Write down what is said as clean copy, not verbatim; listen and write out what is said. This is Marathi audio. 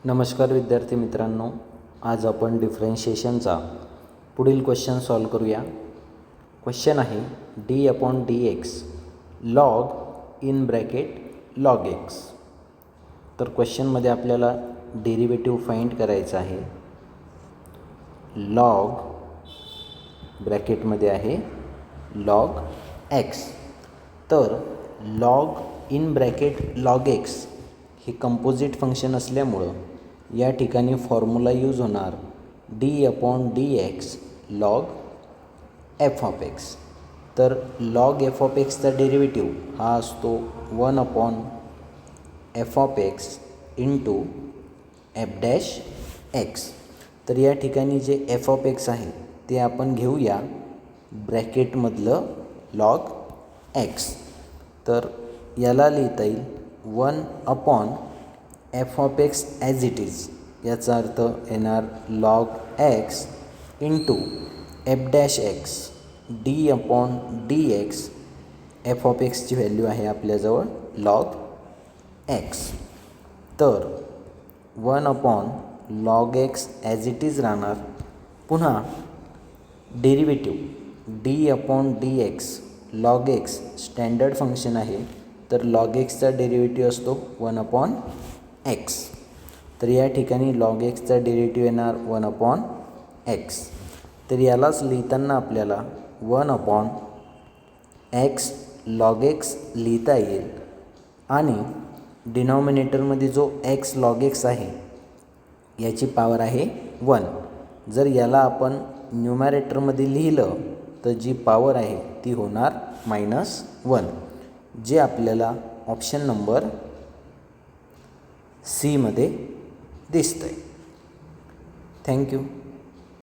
नमस्कार विद्यार्थी मित्रांनो, आज आपण डिफरन्शिएशनचा पुढील क्वेश्चन सॉल्व करूया. क्वेश्चन आहे d/dx log in bracket log x. तर क्वेश्चनमध्ये आपल्याला डेरिव्हेटिव्ह फाइंड करायचा आहे. log ब्रॅकेटमध्ये आहे log x. तर log in bracket log x हे कंपोजिट फंक्शन असल्यामुळं या ठिकाणी फॉर्म्युला यूज होणार d/dx log f(x). तर log f(x)चा डेरिव्हेटिव्ह हा असतो 1/f(x) इंटू f'(x). तर या ठिकाणी जे f(x) आहे ते आपण घेऊया ब्रॅकेटमधलं log x. तर याला लिहिता येईल 1/f(x) ॲज इट इज. याचा अर्थ येणार log x into f'(x) d/dx. f(x)ची व्हॅल्यू आहे आपल्याजवळ log x. तर 1/log x as it is राहणार. पुन्हा derivative d/dx log x standard function आहे. तर log xचा डेरिव्हेटिव्ह असतो 1/x. तर या ठिकाणी log xचा डेरिव्हेटिव्ह येणार 1/x. तर यालाच लिहिताना आपल्याला 1/x log x लिहिता येईल आणि डिनॉमिनेटरमध्ये जो x log x आहे याची पॉवर आहे 1. जर याला आपण न्यूमॅरेटरमध्ये लिहिलं तर जी पॉवर आहे ती होणार -1, जे आपल्याला ऑप्शन नंबर सी मध्ये दिसतंय. थँक्यू.